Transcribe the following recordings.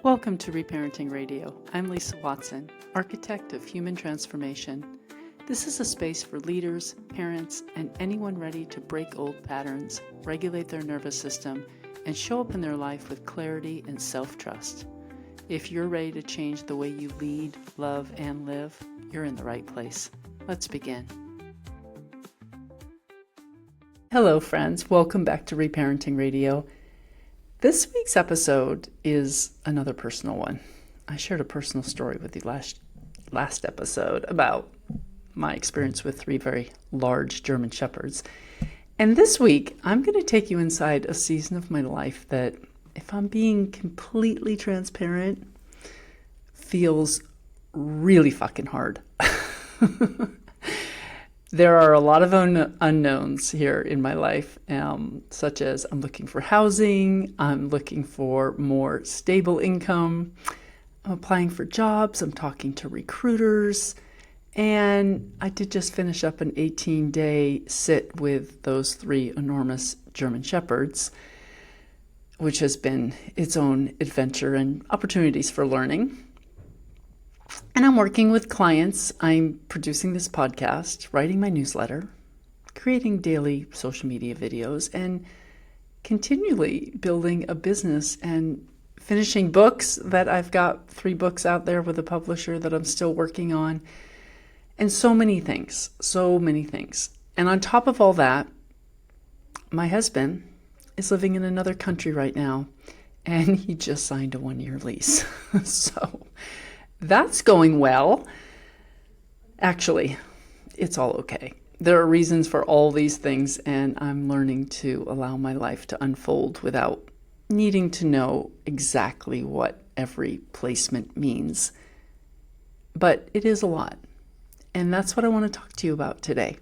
Welcome to Reparenting Radio. I'm Lisa Watson, architect of human transformation. This is a space for leaders, parents, and anyone ready to break old patterns, regulate their nervous system, and show up in their life with clarity and self-trust. If you're ready to change the way you lead, love, and live, you're in the right place. Let's begin. Hello, friends. Welcome back to Reparenting Radio. This week's episode is another personal one. I shared a personal story with you last episode about my experience with 3 very large German Shepherds. And this week, I'm going to take you inside a season of my life that, if I'm being completely transparent, feels really fucking hard. There are a lot of unknowns here in my life, such as I'm looking for housing, I'm looking for more stable income, I'm applying for jobs, I'm talking to recruiters, and I did just finish up an 18-day sit with those 3 enormous German Shepherds, which has been its own adventure and opportunities for learning. And I'm working with clients. I'm producing this podcast, writing my newsletter, creating daily social media videos, and continually building a business and finishing books that I've got 3 books out there with a publisher that I'm still working on. And so many things. And on top of all that, my husband is living in another country right now, and he just signed a 1-year lease. So that's going well. Actually, it's all okay. There are reasons for all these things, and I'm learning to allow my life to unfold without needing to know exactly what every placement means. But it is a lot. And that's what I want to talk to you about today.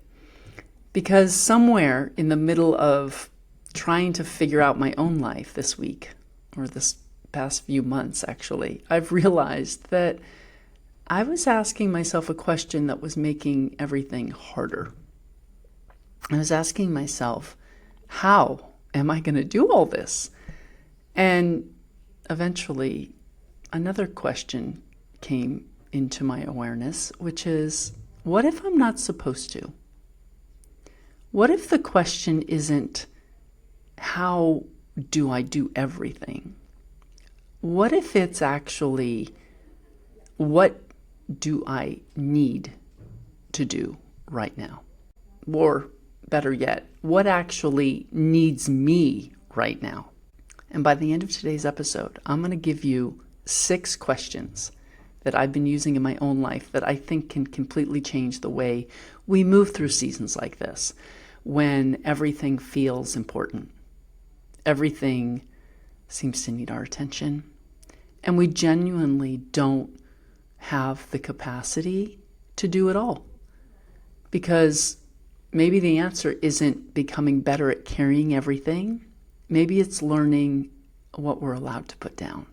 Because somewhere in the middle of trying to figure out my own life this week, or this past few months actually, I've realized that I was asking myself a question that was making everything harder. I was asking myself, how am I going to do all this? And eventually another question came into my awareness, which is, what if I'm not supposed to? What if the question isn't, how do I do everything? What if it's actually, what do I need to do right now? Or better yet, what actually needs me right now? And by the end of today's episode, I'm going to give you 6 questions that I've been using in my own life that I think can completely change the way we move through seasons like this, when everything feels important. Everything seems to need our attention, and we genuinely don't have the capacity to do it all. Because maybe the answer isn't becoming better at carrying everything. Maybe it's learning what we're allowed to put down.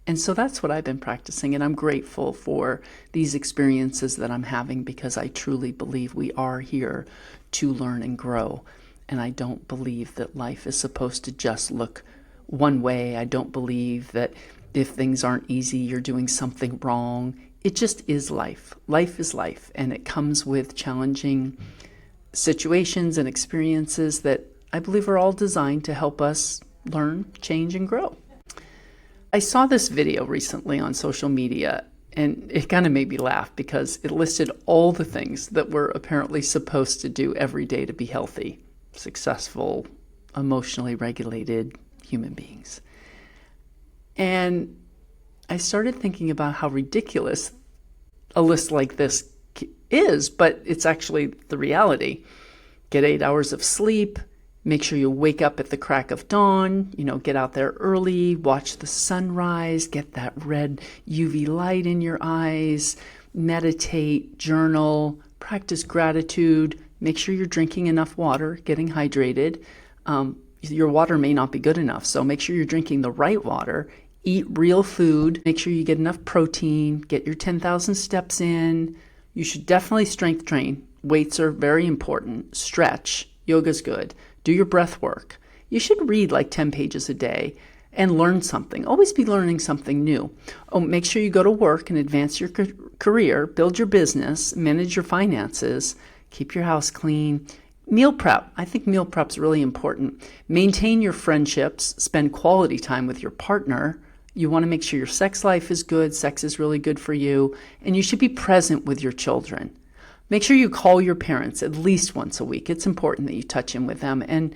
And so that's what I've been practicing, and I'm grateful for these experiences that I'm having, because I truly believe we are here to learn and grow. And I don't believe that life is supposed to just look one way. I don't believe that if things aren't easy, you're doing something wrong. It just is life. Life is life, and it comes with challenging situations and experiences that I believe are all designed to help us learn, change, and grow. I saw this video recently on social media, and it kind of made me laugh because it listed all the things that we're apparently supposed to do every day to be healthy, successful, emotionally regulated human beings. And I started thinking about how ridiculous a list like this is, but it's actually the reality. Get 8 hours of sleep, make sure you wake up at the crack of dawn, get out there early, watch the sunrise, get that red UV light in your eyes, meditate, journal, practice gratitude, make sure you're drinking enough water, getting hydrated. Your water may not be good enough, so make sure you're drinking the right water. Eat real food, make sure you get enough protein, get your 10,000 steps in. You should definitely strength train. Weights are very important. Stretch. Yoga's good. Do your breath work. You should read like 10 pages a day. and learn something. Always be learning something new. Oh, make sure you go to work and advance your career, build your business, manage your finances, keep your house clean. Meal prep. I think meal prep's really important. Maintain your friendships, spend quality time with your partner. You want to make sure your sex life is good. Sex is really good for you. And you should be present with your children. Make sure you call your parents at least once a week. It's important that you touch in with them, and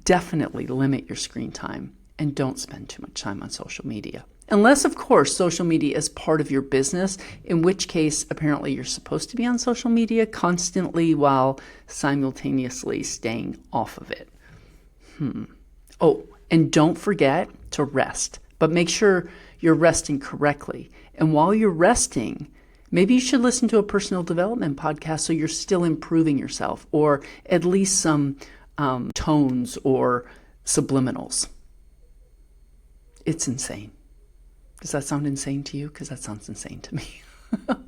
definitely limit your screen time and don't spend too much time on social media. Unless, of course, social media is part of your business, in which case, apparently, you're supposed to be on social media constantly while simultaneously staying off of it. Oh, and don't forget to rest, but make sure you're resting correctly. And while you're resting, maybe you should listen to a personal development podcast so you're still improving yourself, or at least some tones or subliminals. It's insane. Does that sound insane to you? Because that sounds insane to me.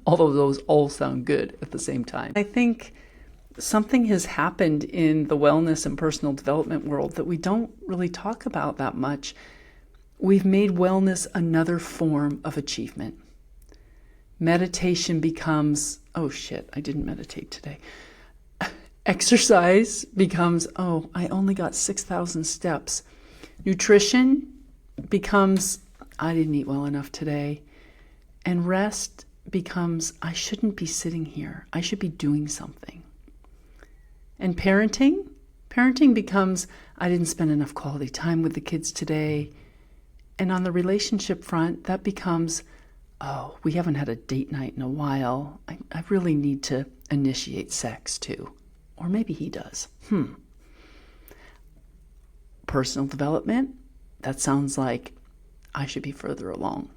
Although those all sound good at the same time. I think something has happened in the wellness and personal development world that we don't really talk about that much. We've made wellness another form of achievement. Meditation becomes, oh shit, I didn't meditate today. Exercise becomes, oh, I only got 6,000 steps. Nutrition becomes, I didn't eat well enough today. And rest becomes, I shouldn't be sitting here. I should be doing something. And parenting becomes, I didn't spend enough quality time with the kids today. And on the relationship front, that becomes, oh, we haven't had a date night in a while. I really need to initiate sex too. Or maybe he does. Personal development, that sounds like I should be further along.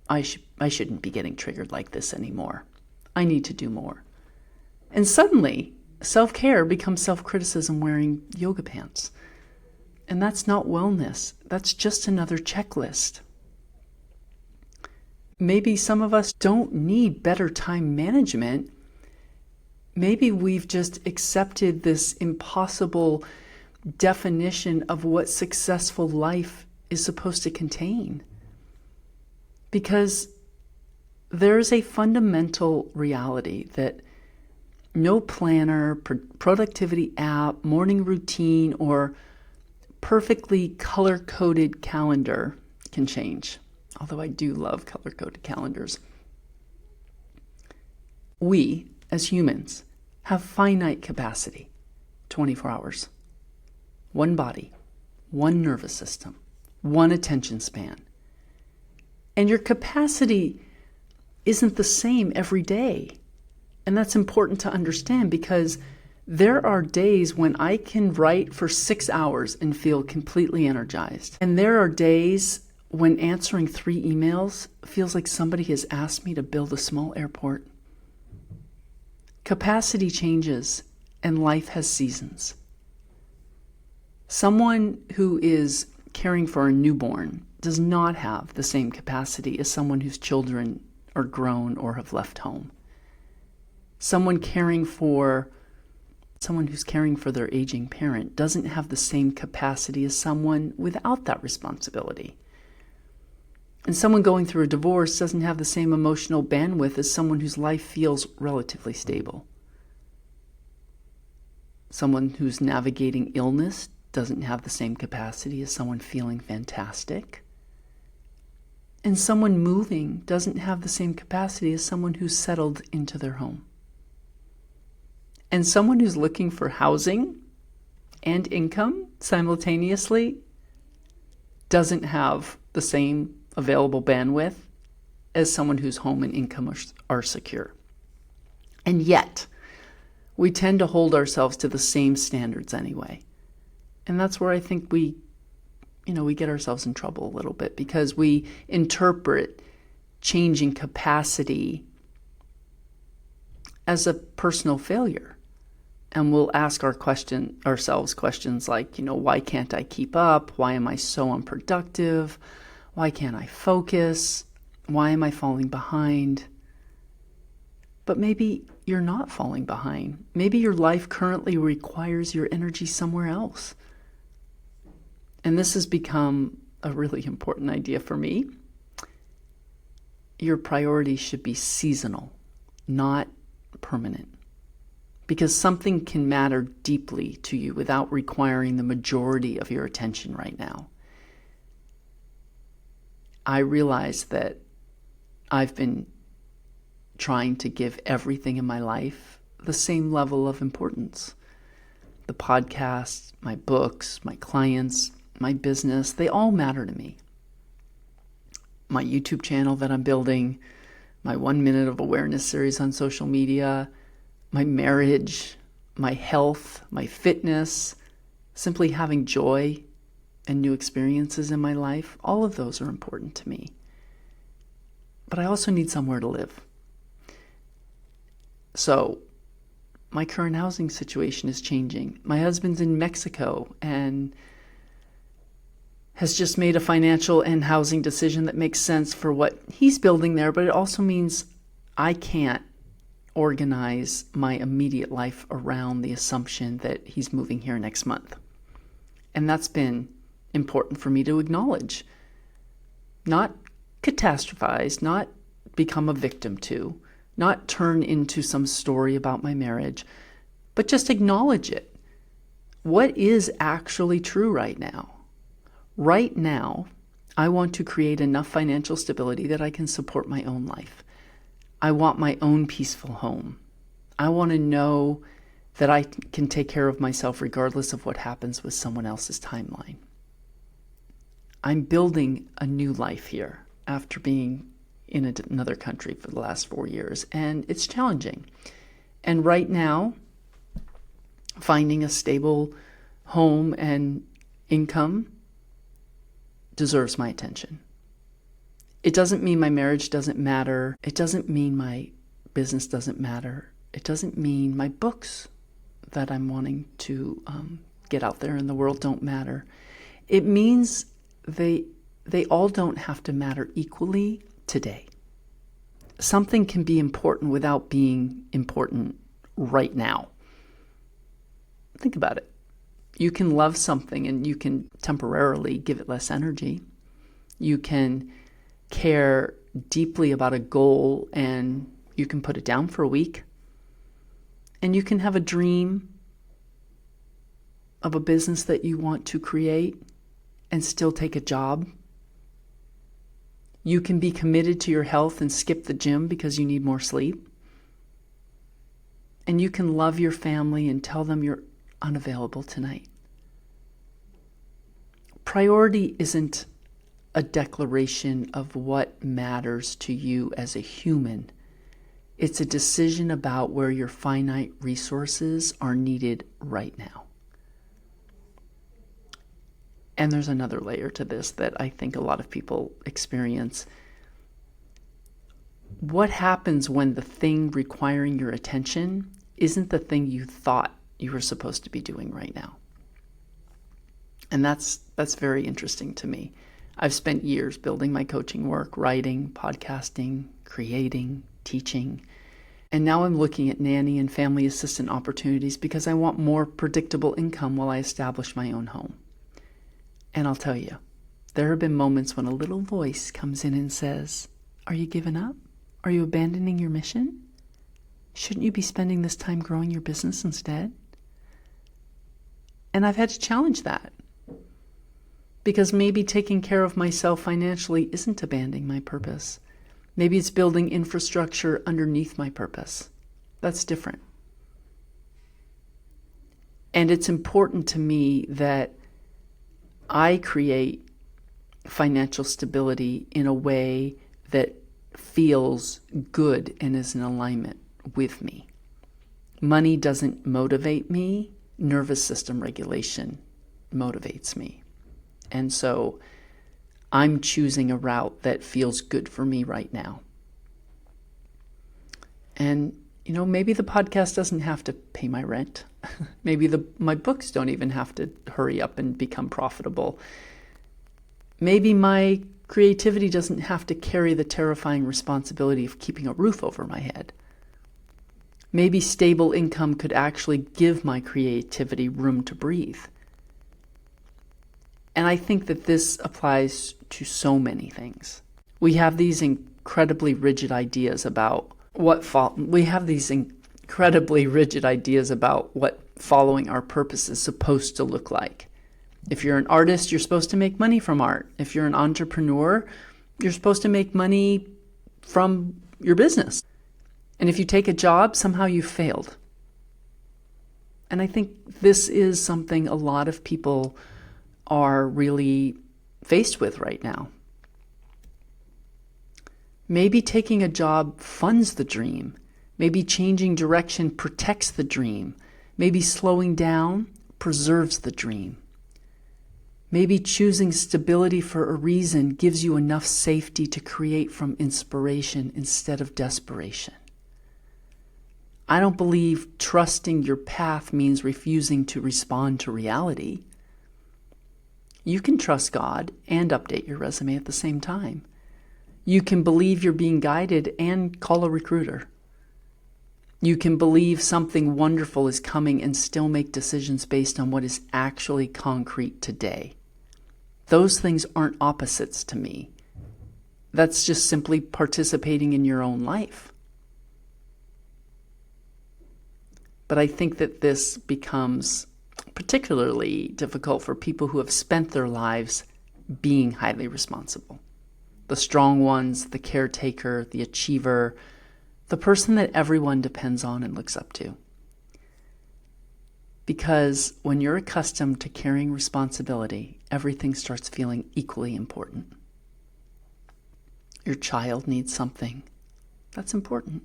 I shouldn't be getting triggered like this anymore. I need to do more. And suddenly, self-care becomes self-criticism wearing yoga pants. And that's not wellness. That's just another checklist. Maybe some of us don't need better time management. Maybe we've just accepted this impossible definition of what successful life is supposed to contain. Because there's a fundamental reality that no planner, productivity app, morning routine, or perfectly color-coded calendar can change. Although I do love color-coded calendars. We, as humans, have finite capacity, 24 hours. One body, one nervous system, one attention span. And your capacity isn't the same every day. And that's important to understand, because there are days when I can write for 6 hours and feel completely energized. And there are days when answering 3 emails feels like somebody has asked me to build a small airport. Capacity changes, and life has seasons. Someone who is caring for a newborn does not have the same capacity as someone whose children are grown or have left home. Someone who's caring for their aging parent doesn't have the same capacity as someone without that responsibility. And someone going through a divorce doesn't have the same emotional bandwidth as someone whose life feels relatively stable. Someone who's navigating illness doesn't have the same capacity as someone feeling fantastic. And someone moving doesn't have the same capacity as someone who's settled into their home. And someone who's looking for housing and income simultaneously doesn't have the same available bandwidth as someone whose home and income are secure. And yet, we tend to hold ourselves to the same standards anyway. And that's where I think we get ourselves in trouble a little bit, because we interpret changing capacity as a personal failure. And we'll ask ourselves questions like, why can't I keep up? Why am I so unproductive? Why can't I focus? Why am I falling behind? But maybe you're not falling behind. Maybe your life currently requires your energy somewhere else. And this has become a really important idea for me. Your priorities should be seasonal, not permanent. Because something can matter deeply to you without requiring the majority of your attention right now. I realize that I've been trying to give everything in my life the same level of importance. The podcasts, my books, my clients, my business, they all matter to me. My YouTube channel that I'm building, my 1 Minute of Awareness series on social media, my marriage, my health, my fitness, simply having joy and new experiences in my life, all of those are important to me. But I also need somewhere to live. So my current housing situation is changing. My husband's in Mexico and has just made a financial and housing decision that makes sense for what he's building there, but it also means I can't organize my immediate life around the assumption that he's moving here next month. And that's been important for me to acknowledge. Not catastrophize, not become a victim to, not turn into some story about my marriage, but just acknowledge it. What is actually true right now? Right now, I want to create enough financial stability that I can support my own life. I want my own peaceful home. I want to know that I can take care of myself regardless of what happens with someone else's timeline. I'm building a new life here after being in another country for the last 4 years, and it's challenging. And right now, finding a stable home and income deserves my attention. It doesn't mean my marriage doesn't matter. It doesn't mean my business doesn't matter. It doesn't mean my books that I'm wanting to get out there in the world don't matter. It means they all don't have to matter equally today. Something can be important without being important right now. Think about it. You can love something and you can temporarily give it less energy. You can care deeply about a goal and you can put it down for a week. And you can have a dream of a business that you want to create and still take a job. You can be committed to your health and skip the gym because you need more sleep. And you can love your family and tell them you're unavailable tonight. Priority isn't a declaration of what matters to you as a human. It's a decision about where your finite resources are needed right now. And there's another layer to this that I think a lot of people experience. What happens when the thing requiring your attention isn't the thing you thought you were supposed to be doing right now? And that's very interesting to me. I've spent years building my coaching work, writing, podcasting, creating, teaching. And now I'm looking at nanny and family assistant opportunities because I want more predictable income while I establish my own home. And I'll tell you, there have been moments when a little voice comes in and says, "Are you giving up? Are you abandoning your mission? Shouldn't you be spending this time growing your business instead?" And I've had to challenge that. Because maybe taking care of myself financially isn't abandoning my purpose. Maybe it's building infrastructure underneath my purpose. That's different. And it's important to me that I create financial stability in a way that feels good and is in alignment with me. Money doesn't motivate me. Nervous system regulation motivates me. And so I'm choosing a route that feels good for me right now. And, maybe the podcast doesn't have to pay my rent. Maybe my books don't even have to hurry up and become profitable. Maybe my creativity doesn't have to carry the terrifying responsibility of keeping a roof over my head. Maybe stable income could actually give my creativity room to breathe. And I think that this applies to so many things. We have these incredibly rigid ideas about what following our purpose is supposed to look like. If you're an artist, you're supposed to make money from art. If you're an entrepreneur, you're supposed to make money from your business. And if you take a job, somehow you failed. And I think this is something a lot of people are really faced with right now. Maybe taking a job funds the dream. Maybe changing direction protects the dream. Maybe slowing down preserves the dream. Maybe choosing stability for a reason gives you enough safety to create from inspiration instead of desperation. I don't believe trusting your path means refusing to respond to reality. You can trust God and update your resume at the same time. You can believe you're being guided and call a recruiter. You can believe something wonderful is coming and still make decisions based on what is actually concrete today. Those things aren't opposites to me. That's just simply participating in your own life. But I think that this becomes particularly difficult for people who have spent their lives being highly responsible. The strong ones, the caretaker, the achiever, the person that everyone depends on and looks up to. Because when you're accustomed to carrying responsibility, everything starts feeling equally important. Your child needs something. That's important.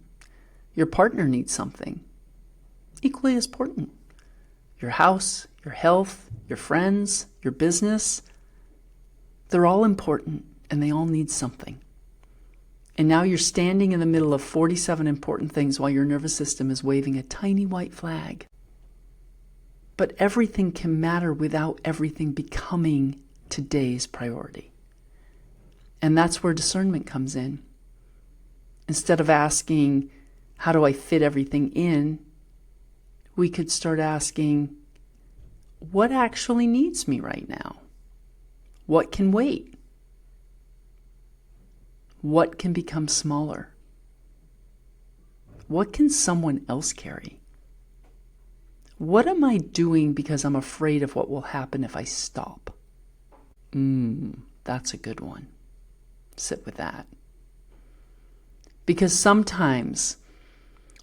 Your partner needs something. Equally as important. Your house, your health, your friends, your business, they're all important and they all need something. And now you're standing in the middle of 47 important things while your nervous system is waving a tiny white flag. But everything can matter without everything becoming today's priority. And that's where discernment comes in. Instead of asking, how do I fit everything in? We could start asking, what actually needs me right now? What can wait? What can become smaller? What can someone else carry? What am I doing because I'm afraid of what will happen if I stop? That's a good one. Sit with that. Because sometimes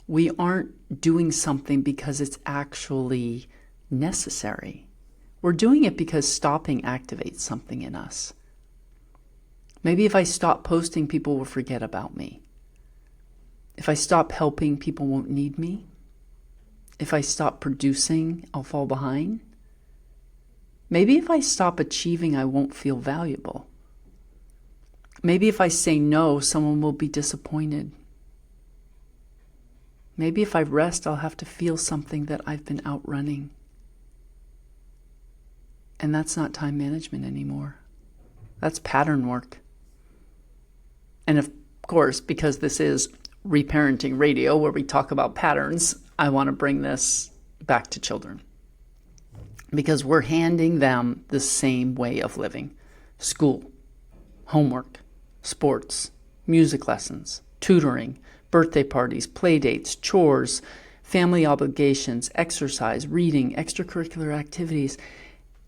we aren't doing something because it's actually necessary. We're doing it because stopping activates something in us. Maybe if I stop posting, people will forget about me. If I stop helping, people won't need me. If I stop producing, I'll fall behind. Maybe if I stop achieving, I won't feel valuable. Maybe if I say no, someone will be disappointed. Maybe if I rest, I'll have to feel something that I've been outrunning. And that's not time management anymore. That's pattern work. And of course, because this is reparenting radio where we talk about patterns, I want to bring this back to children. Because we're handing them the same way of living. School, homework, sports, music lessons, tutoring, birthday parties, play dates, chores, family obligations, exercise, reading, extracurricular activities.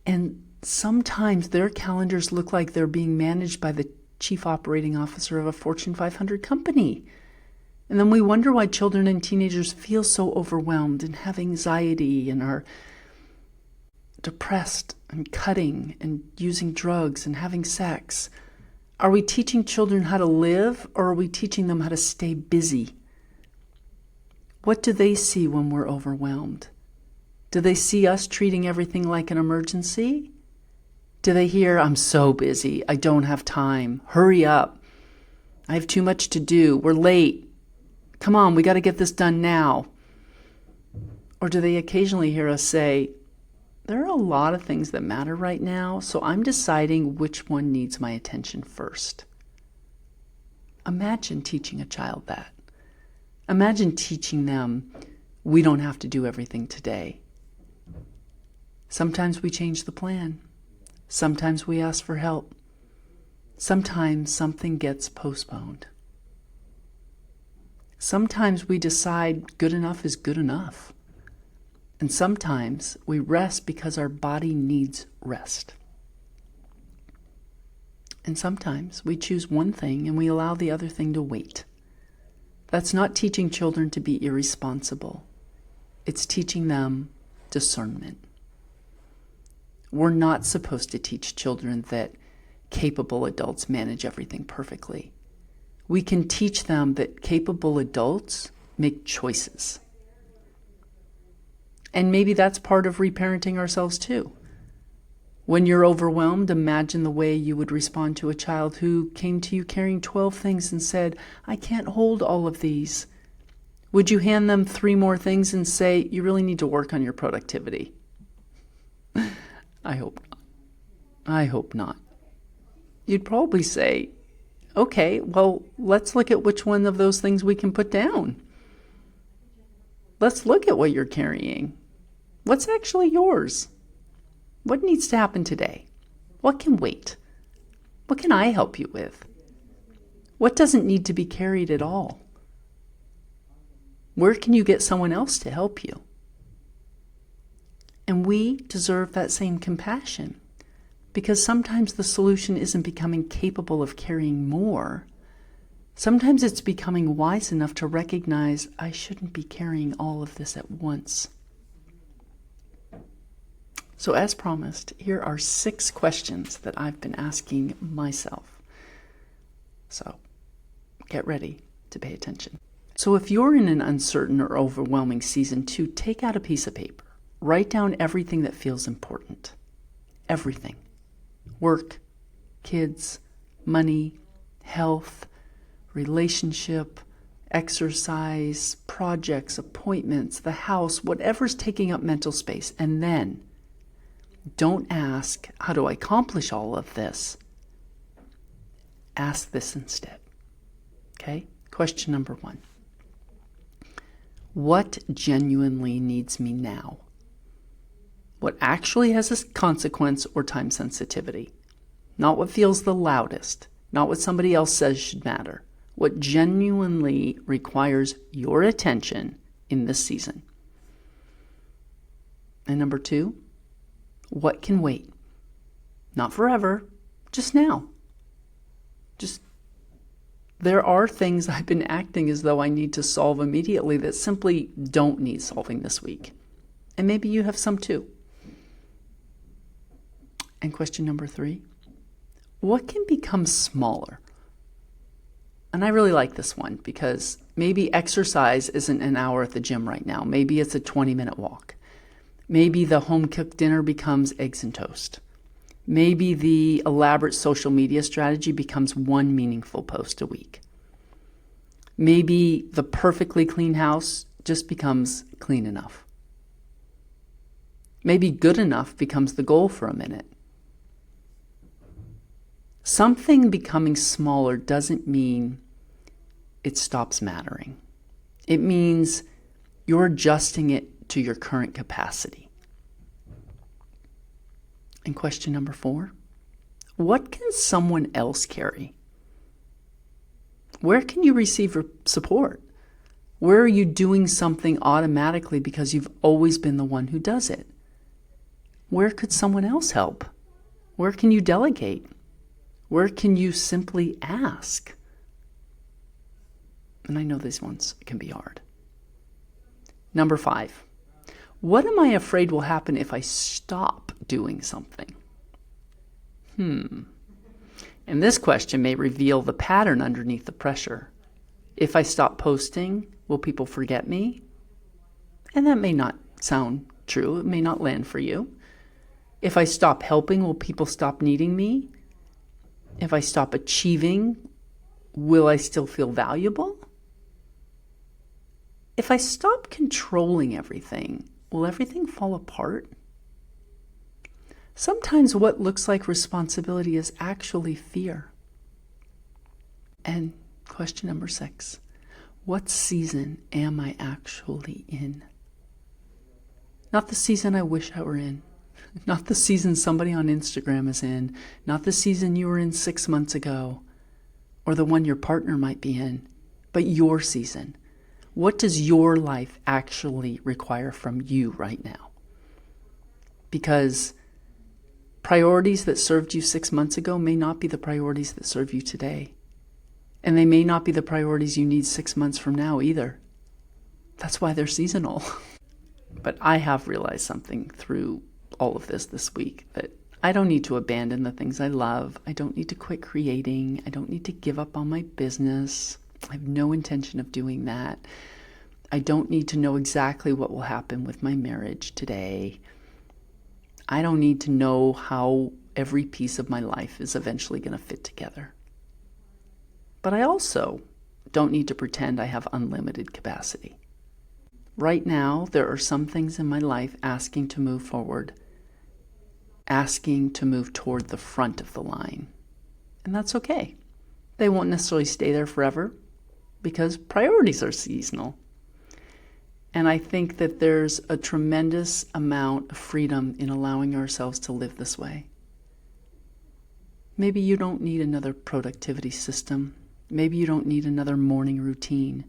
And sometimes their calendars look like they're being managed by the chief operating officer of a Fortune 500 company. And then we wonder why children and teenagers feel so overwhelmed and have anxiety and are depressed and cutting and using drugs and having sex. Are we teaching children how to live, or are we teaching them how to stay busy? What do they see when we're overwhelmed? Do they see us treating everything like an emergency? Do they hear, I'm so busy, I don't have time, hurry up, I have too much to do, we're late, come on, we got to get this done now? Or do they occasionally hear us say, there are a lot of things that matter right now, so I'm deciding which one needs my attention first? Imagine teaching a child that. Imagine teaching them we don't have to do everything today. Sometimes we change the plan. Sometimes we ask for help. Sometimes something gets postponed. Sometimes we decide good enough is good enough. And sometimes we rest because our body needs rest. And sometimes we choose one thing and we allow the other thing to wait. That's not teaching children to be irresponsible. It's teaching them discernment. We're not supposed to teach children that capable adults manage everything perfectly. We can teach them that capable adults make choices. And maybe that's part of reparenting ourselves too. When you're overwhelmed, imagine the way you would respond to a child who came to you carrying 12 things and said, I can't hold all of these. Would you hand them 3 more things and say, you really need to work on your productivity? I hope not. I hope not. You'd probably say, okay, well, let's look at which one of those things we can put down. Let's look at what you're carrying. What's actually yours? What needs to happen today? What can wait? What can I help you with? What doesn't need to be carried at all? Where can you get someone else to help you? And we deserve that same compassion, because sometimes the solution isn't becoming capable of carrying more. Sometimes it's becoming wise enough to recognize I shouldn't be carrying all of this at once. So as promised, here are 6 questions that I've been asking myself. So get ready to pay attention. So if you're in an uncertain or overwhelming season 2, take out a piece of paper. Write down everything that feels important. Everything. Work, kids, money, health, relationship, exercise, projects, appointments, the house, whatever's taking up mental space. And then don't ask, how do I accomplish all of this? Ask this instead. Okay? Question number 1. What genuinely needs me now? What actually has a consequence or time sensitivity? Not what feels the loudest, not what somebody else says should matter. What genuinely requires your attention in this season. And number 2, what can wait? Not forever, just now. There are things I've been acting as though I need to solve immediately that simply don't need solving this week. And maybe you have some too. And question number 3, what can become smaller? And I really like this one because maybe exercise isn't an hour at the gym right now. Maybe it's a 20-minute walk. Maybe the home-cooked dinner becomes eggs and toast. Maybe the elaborate social media strategy becomes 1 meaningful post a week. Maybe the perfectly clean house just becomes clean enough. Maybe good enough becomes the goal for a minute. Something becoming smaller doesn't mean it stops mattering. It means you're adjusting it to your current capacity. And question number 4, what can someone else carry? Where can you receive support? Where are you doing something automatically because you've always been the one who does it? Where could someone else help? Where can you delegate? Where can you simply ask? And I know these ones can be hard. Number 5. What am I afraid will happen if I stop doing something? And this question may reveal the pattern underneath the pressure. If I stop posting, will people forget me? And that may not sound true. It may not land for you. If I stop helping, will people stop needing me? If I stop achieving, will I still feel valuable? If I stop controlling everything, will everything fall apart? Sometimes what looks like responsibility is actually fear. And question number 6, what season am I actually in? Not the season I wish I were in. Not the season somebody on Instagram is in, not the season you were in 6 months ago, or the one your partner might be in, but your season. What does your life actually require from you right now? Because priorities that served you 6 months ago may not be the priorities that serve you today. And they may not be the priorities you need 6 months from now either. That's why they're seasonal. But I have realized something through all of this week, that I don't need to abandon the things I love. I don't need to quit creating. I don't need to give up on my business. I have no intention of doing that. I don't need to know exactly what will happen with my marriage today. I don't need to know how every piece of my life is eventually going to fit together. But I also don't need to pretend I have unlimited capacity. Right now, there are some things in my life asking to move forward, asking to move toward the front of the line. And that's okay. They won't necessarily stay there forever because priorities are seasonal. And I think that there's a tremendous amount of freedom in allowing ourselves to live this way. Maybe you don't need another productivity system. Maybe you don't need another morning routine.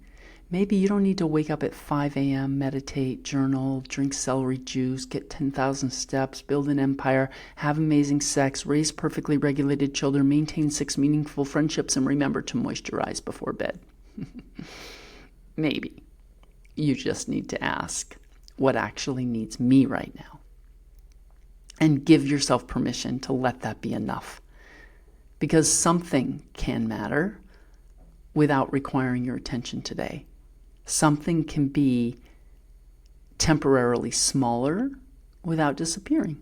Maybe you don't need to wake up at 5 a.m., meditate, journal, drink celery juice, get 10,000 steps, build an empire, have amazing sex, raise perfectly regulated children, maintain 6 meaningful friendships, and remember to moisturize before bed. Maybe. You just need to ask what actually needs me right now. And give yourself permission to let that be enough. Because something can matter without requiring your attention today. Something can be temporarily smaller without disappearing.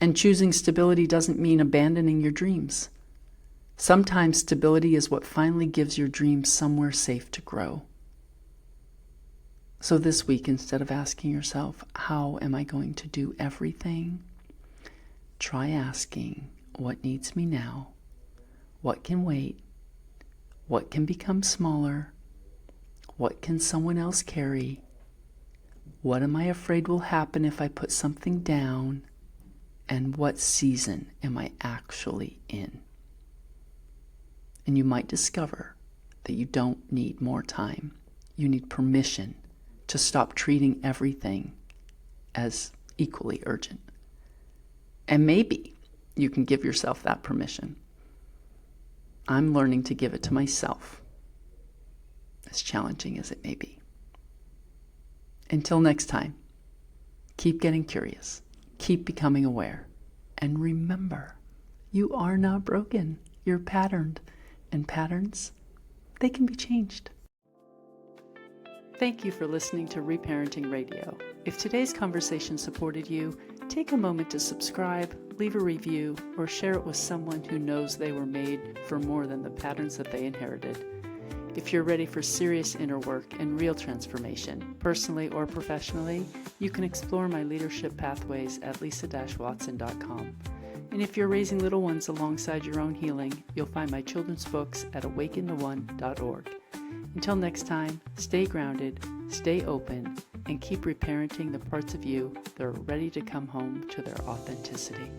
And choosing stability doesn't mean abandoning your dreams. Sometimes stability is what finally gives your dreams somewhere safe to grow. So this week, instead of asking yourself, how am I going to do everything? Try asking, what needs me now? What can wait? What can become smaller? What can someone else carry? What am I afraid will happen if I put something down? And what season am I actually in? And you might discover that you don't need more time. You need permission to stop treating everything as equally urgent. And maybe you can give yourself that permission. I'm learning to give it to myself, as challenging as it may be. Until next time, keep getting curious, keep becoming aware, and remember, you are not broken. You're patterned, and patterns, they can be changed. Thank you for listening to Reparenting Radio. If today's conversation supported you, take a moment to subscribe, leave a review, or share it with someone who knows they were made for more than the patterns that they inherited. If you're ready for serious inner work and real transformation, personally or professionally, you can explore my leadership pathways at lisa-watson.com. And if you're raising little ones alongside your own healing, you'll find my children's books at awakentheone.org. Until next time, stay grounded, stay open, and keep reparenting the parts of you that are ready to come home to their authenticity.